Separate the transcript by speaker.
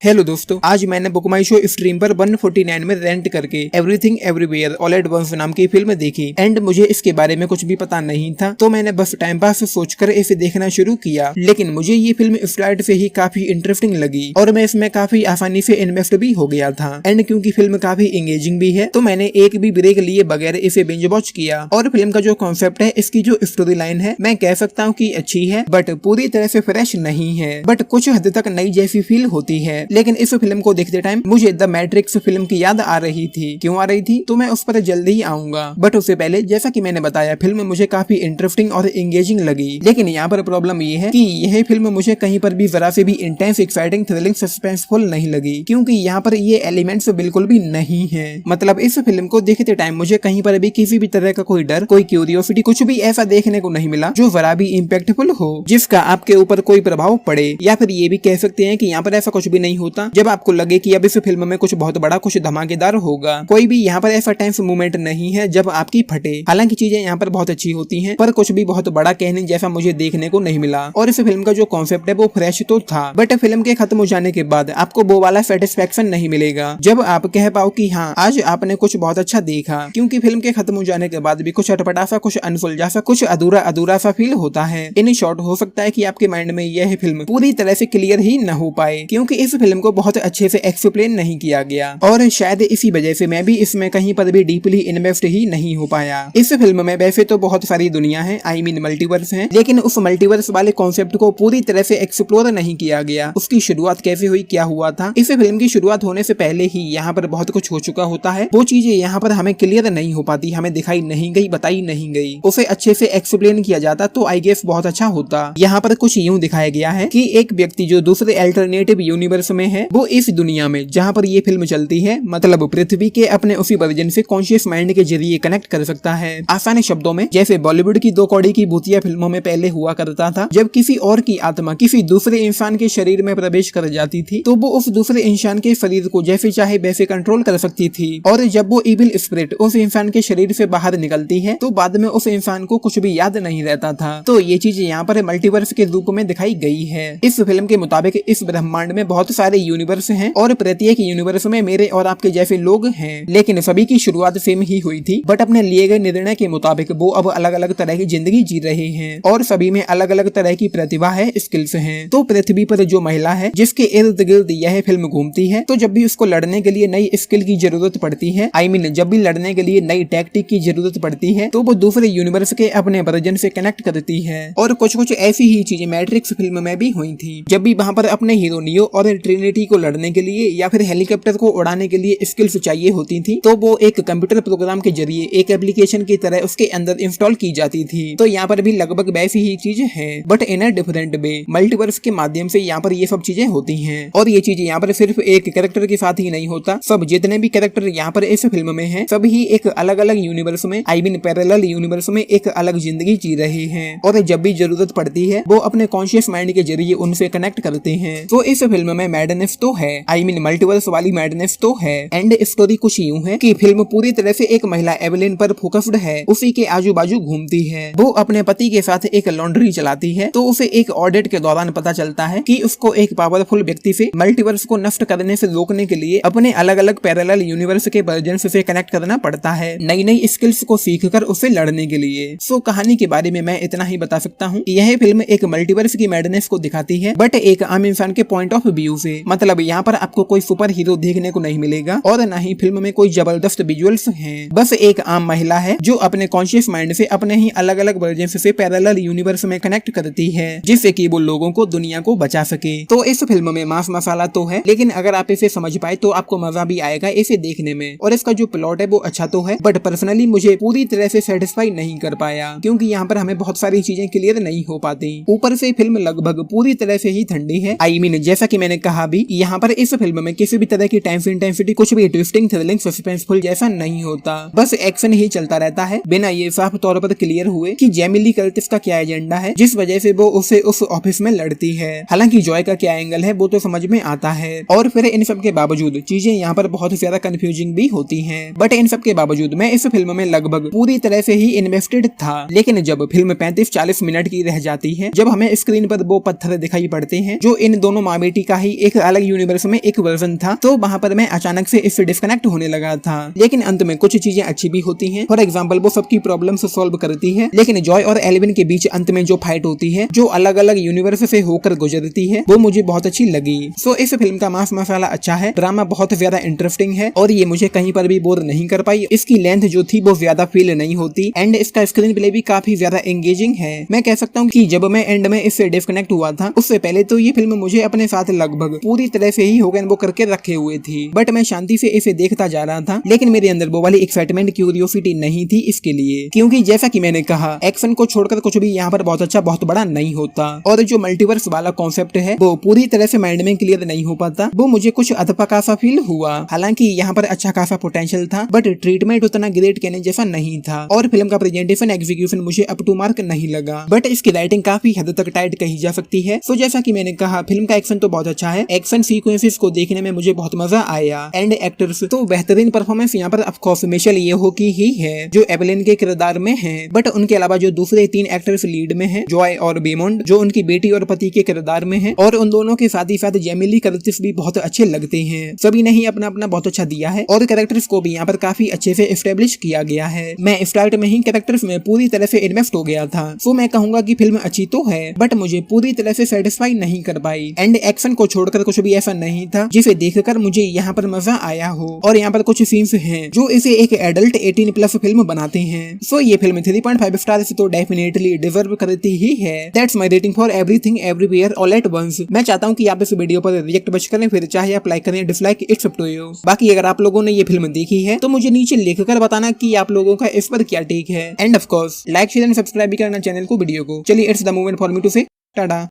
Speaker 1: Hello दोस्तों, आज मैंने बुक माई शो स्ट्रीम पर 149 में रेंट करके everything everywhere all at once नाम की फिल्म देखी एंड मुझे इसके बारे में कुछ भी पता नहीं था, तो मैंने बस टाइम पास सोचकर इसे देखना शुरू किया। लेकिन मुझे ये फिल्म स्टार्ट से ही काफी इंटरेस्टिंग लगी और मैं इसमें काफी आसानी से इन्वेस्ट भी हो गया था। एंड क्योंकि फिल्म काफी एंगेजिंग भी है, तो मैंने एक भी ब्रेक लिए बगैर इसे बिंज वॉच किया। और फिल्म का जो कॉन्सेप्ट है, इसकी जो स्टोरी लाइन है, मैं कह सकता हूँ कि अच्छी है, बट पूरी तरह से फ्रेश नहीं है, बट कुछ हद तक नई जैसी फील होती है। लेकिन इस फिल्म को देखते टाइम मुझे द मैट्रिक्स फिल्म की याद आ रही थी। क्यों आ रही थी, तो मैं उस पर जल्दी ही आऊंगा। बट उससे पहले, जैसा कि मैंने बताया, फिल्म मुझे काफी इंटरेस्टिंग और एंगेजिंग लगी। लेकिन यहाँ पर प्रॉब्लम ये है कि यह फिल्म मुझे कहीं पर भी जरा से भी इंटेंस, एक्साइटिंग, थ्रिलिंग, सस्पेंसफुल नहीं लगी, क्योंकि यहाँ पर ये एलिमेंट्स बिल्कुल भी नहीं है। मतलब इस फिल्म को देखते टाइम मुझे कहीं पर भी किसी भी तरह का कोई डर, कोई क्यूरियोसिटी, कुछ भी ऐसा देखने को नहीं मिला जो जरा भी इम्पैक्टफुल हो, जिसका आपके ऊपर कोई प्रभाव पड़े। या फिर ये भी कह सकते हैं कि यहाँ पर ऐसा कुछ भी नहीं होता जब आपको लगे कि अब इस फिल्म में कुछ बहुत बड़ा, कुछ धमाकेदार होगा। कोई भी यहाँ पर ऐसा टेंस मोमेंट नहीं है जब आपकी फटे। हालांकि चीजें यहाँ पर बहुत अच्छी होती हैं, पर कुछ भी बहुत बड़ा कहने जैसा मुझे देखने को नहीं मिला। और इस फिल्म का जो कॉन्सेप्ट है वो फ्रेश तो था, बट फिल्म के खत्म हो जाने के बाद आपको वो वाला सेटिस्फेक्शन नहीं मिलेगा जब आप कह पाओ कि हाँ, आज आपने कुछ बहुत अच्छा देखा। क्योंकि फिल्म के खत्म हो जाने के बाद भी कुछ अटपटा सा, कुछ अनफुलझा सा, कुछ अधूरा अधूरा सा फील होता है। इन शॉर्ट, हो सकता है कि आपके माइंड में यह फिल्म पूरी तरह से क्लियर ही न हो पाए, क्योंकि इस फिल्म को बहुत अच्छे से एक्सप्लेन नहीं किया गया, और शायद इसी वजह से मैं भी इसमें कहीं पर भी डीपली इन्वेस्ट ही नहीं हो पाया। इस फिल्म में वैसे तो बहुत सारी दुनिया है, आई मीन मल्टीवर्स है, लेकिन उस मल्टीवर्स वाले कॉन्सेप्ट को पूरी तरह से एक्सप्लोर नहीं किया गया। उसकी शुरुआत कैसे हुई, क्या हुआ था, इस फिल्म की शुरुआत होने से पहले ही यहाँ पर बहुत कुछ हो चुका होता है। वो चीजें यहाँ पर हमें क्लियर नहीं हो पाती, हमें दिखाई नहीं गई, बताई नहीं गई। उसे अच्छे से एक्सप्लेन किया जाता तो आई गेस बहुत अच्छा होता। यहाँ पर कुछ यूं दिखाया गया है कि एक व्यक्ति जो दूसरे अल्टरनेटिव यूनिवर्स में है, वो इस दुनिया में जहाँ पर ये फिल्म चलती है, मतलब पृथ्वी के अपने उसी वर्जन से कॉन्शियस माइंड के जरिए कनेक्ट कर सकता है। आसान शब्दों में, जैसे बॉलीवुड की 2 कौड़ी की भूतिया फिल्मों में पहले हुआ करता था, जब किसी और की आत्मा किसी दूसरे इंसान के शरीर में प्रवेश कर जाती थी, तो वो उस दूसरे इंसान के शरीर को जैसे चाहे वैसे कंट्रोल कर सकती थी। और जब वो इविल स्पिरिट उस इंसान के शरीर से बाहर निकलती है, तो बाद में उस इंसान को कुछ भी याद नहीं रहता था। तो ये चीज यहाँ पर मल्टीवर्स के रूप में दिखाई गई है। इस फिल्म के मुताबिक इस ब्रह्मांड में बहुत सारे यूनिवर्स हैं, और प्रत्येक यूनिवर्स में मेरे और आपके जैसे लोग हैं, लेकिन सभी की शुरुआत सेम ही हुई थी। बट अपने लिए गए निर्णय के मुताबिक वो अब अलग अलग तरह की जिंदगी जी रहे हैं, और सभी में अलग अलग तरह की प्रतिभा है, स्किल्स हैं। तो पृथ्वी पर जो महिला है, जिसके इर्द गिर्द यह फिल्म घूमती है, तो जब भी उसको लड़ने के लिए नई स्किल की जरूरत पड़ती है, आई मीन जब भी लड़ने के लिए नई टैक्टिक की जरूरत पड़ती है, तो वो दूसरे यूनिवर्स के अपने वर्जन से कनेक्ट करती है। और कुछ कुछ ऐसी ही चीजें मैट्रिक्स फिल्म में भी हुई थी, जब भी वहाँ पर अपने हीरो नियो और ट्रिनिटी को लड़ने के लिए या फिर हेलीकॉप्टर को उड़ाने के लिए स्किल्स चाहिए होती थी, तो वो एक कंप्यूटर प्रोग्राम के जरिए एक एप्लीकेशन की तरह उसके अंदर इंस्टॉल की जाती थी। तो यहाँ पर भी लगभग वैसी ही चीजें हैं, but in a different way. Multiverse के माध्यम से यहाँ पर ये सब चीजें होती हैं, और ये चीजें यहाँ पर सिर्फ एक कैरेक्टर के साथ ही नहीं होता। सब जितने भी कैरेक्टर यहाँ पर इस फिल्म में हैं, सब ही एक अलग अलग यूनिवर्स में, आई मीन पैरेलल यूनिवर्स में एक अलग जिंदगी जी रहे हैं, और जब भी जरूरत पड़ती है वो अपने कॉन्शियस माइंड के जरिए उनसे कनेक्ट करते हैं। तो इस फिल्म में मैडनेस तो है, आई मीन मल्टीवर्स वाली मैडनेस तो है। एंड स्टोरी कुछ यूं है कि फिल्म पूरी तरह से एक महिला एवेलिन पर फोकस्ड है, उसी के आजू बाजू घूमती है। वो अपने पति के साथ एक लॉन्ड्री चलाती है, तो उसे एक ऑडिट के दौरान पता चलता है कि उसको एक पावरफुल व्यक्ति से मल्टीवर्स को नष्ट करने से रोकने के लिए अपने अलग अलग पैरेलल यूनिवर्स के वर्जन से कनेक्ट करना पड़ता है, नई नई स्किल्स को सीखकर उसे लड़ने के लिए। सो कहानी के बारे में मैं इतना ही बता सकता हूँ। यह फिल्म एक मल्टीवर्स की मैडनेस को दिखाती है, बट एक आम इंसान के पॉइंट ऑफ व्यू से। मतलब यहाँ पर आपको कोई सुपर हीरो देखने को नहीं मिलेगा, और न ही फिल्म में कोई जबरदस्त विजुअल्स हैं। बस एक आम महिला है जो अपने कॉन्शियस माइंड से अपने ही अलग अलग वर्जन से पैरेलल यूनिवर्स में कनेक्ट करती है, जिससे कि वो लोगों को, दुनिया को बचा सके। तो इस फिल्म में मांस मसाला तो है, लेकिन अगर आप इसे समझ पाए तो आपको मजा भी आएगा इसे देखने में। और इसका जो प्लॉट है वो अच्छा तो है, बट पर्सनली मुझे पूरी तरह से सेटिस्फाई नहीं कर पाया, क्योंकि यहाँ पर हमें बहुत सारी चीजें क्लियर नहीं हो पाती। ऊपर से फिल्म लगभग पूरी तरह से ही ठंडी है, आई मीन जैसा कि मैंने कहा भी, यहाँ पर इस फिल्म में किसी भी तरह की टेंस इंटेंसिटी, कुछ भी ट्विस्टिंग, थ्रिलिंग, सस्पेंसफुल जैसा नहीं होता। बस एक्शन ही चलता रहता है, बिना ये साफ तौर पर क्लियर हुए कि जेमी ली कर्टिस का क्या एजेंडा है, जिस वजह से वो उसे उस ऑफिस में लड़ती है। हालांकि जॉय का क्या एंगल है वो तो समझ में आता है, और फिर इन सब के बावजूद चीजें यहाँ पर बहुत ज्यादा कंफ्यूजिंग भी होती हैं। बट इन सब के बावजूद मैं इस फिल्म में लगभग पूरी तरह से ही इन्वेस्टेड था। लेकिन जब फिल्म 35-40 मिनट की रह जाती है, जब हमें स्क्रीन पर वो पत्थर दिखाई पड़ते हैं जो इन दोनों माँ बेटी का ही एक अलग यूनिवर्स में एक वर्जन था, तो वहाँ पर मैं अचानक से इससे डिस्कनेक्ट होने लगा था। लेकिन अंत में कुछ चीजें अच्छी भी होती हैं। फॉर एग्जाम्पल वो सबकी प्रॉब्लम्स सॉल्व करती है। लेकिन जॉय और एल्विन के बीच अंत में जो फाइट होती है, जो अलग अलग यूनिवर्स से होकर गुजरती है, वो मुझे बहुत अच्छी लगी। सो इस फिल्म का मास मसाला अच्छा है, ड्रामा बहुत ज्यादा इंटरेस्टिंग है और ये मुझे कहीं पर भी बोर नहीं कर पाई। इसकी लेंथ जो थी वो ज्यादा फील नहीं होती एंड इसका स्क्रीन प्ले भी काफी ज्यादा एंगेजिंग है। मैं कह सकता हूँ कि जब मैं एंड में इससे डिस्कनेक्ट हुआ था, उससे पहले तो ये फिल्म मुझे अपने साथ लगभग पूरी तरह से ही होगन वो करके रखे हुए थी, बट मैं शांति से इसे देखता जा रहा था। लेकिन मेरे अंदर वो वाली एक्साइटमेंट, क्यूरियोसिटी नहीं थी इसके लिए, क्योंकि जैसा कि मैंने कहा, एक्शन को छोड़कर कुछ भी यहाँ पर बहुत अच्छा, बहुत बड़ा नहीं होता। और जो मल्टीवर्स वाला कॉन्सेप्ट है वो पूरी तरह से माइंड में क्लियर नहीं हो पाता। वो मुझे कुछ अधपका सा फील हुआ। हालांकि यहाँ पर अच्छा खासा पोटेंशियल था, बट ट्रीटमेंट उतना ग्रेट कहने जैसा नहीं था और फिल्म का प्रेजेंटेशन, एग्जीक्यूशन मुझे अप टू मार्क नहीं लगा। बट इसकी राइटिंग काफी हद तक टाइट कही जा सकती है। सो जैसा कि मैंने कहा, फिल्म का एक्शन तो बहुत अच्छा है। एक्शन सीक्वेंसेस को देखने में मुझे बहुत मजा आया एंड एक्टर्स तो बेहतरीन परफॉर्मेंस यहाँ पर ऑफकोर्स मिशेल येहो की ही है, जो एवेलिन के किरदार में है। बट उनके अलावा जो दूसरे 3 एक्टर्स लीड में हैं, जॉय और बेमोंड, जो उनकी बेटी और पति के किरदार में है, और उन दोनों के साथ ही साथ जेमिली कर्टिस भी बहुत अच्छे लगते हैं। सभी ने ही अपना अपना बहुत अच्छा दिया है और कैरेक्टर्स को भी यहाँ पर काफी अच्छे से एस्टेब्लिश किया गया है। मैं स्टार्ट में ही कैरेक्टर्स में पूरी तरह से इन्वेस्ट हो गया था। सो मैं कहूंगा कि फिल्म अच्छी तो है, बट मुझे पूरी तरह से सेटिस्फाई नहीं कर पाई एंड एक्शन को छोड़कर कुछ भी ऐसा नहीं था जिसे देखकर मुझे यहाँ पर मजा आया हो। और यहाँ पर कुछ सीन्स हैं जो इसे एक एडल्ट 18+ फिल्म बनाते हैं। सो ये फिल्म 3.5 स्टार्स तो डेफिनेटली डिजर्व करती ही है। That's my rating for everything everywhere all at once. मैं चाहता हूँ कि आप इस वीडियो पर रिएक्ट बच करें, फिर चाहे आप लाइक करें, dislike, it's up to you. बाकी अगर आप लोगों ने ये फिल्म देखी है तो मुझे नीचे लिखकर बताना कि आप लोगों का इस पर क्या टेक है। End of course like, share and subscribe भी करना चैनल को, वीडियो को। चलिए, it's the moment for me to say Tata.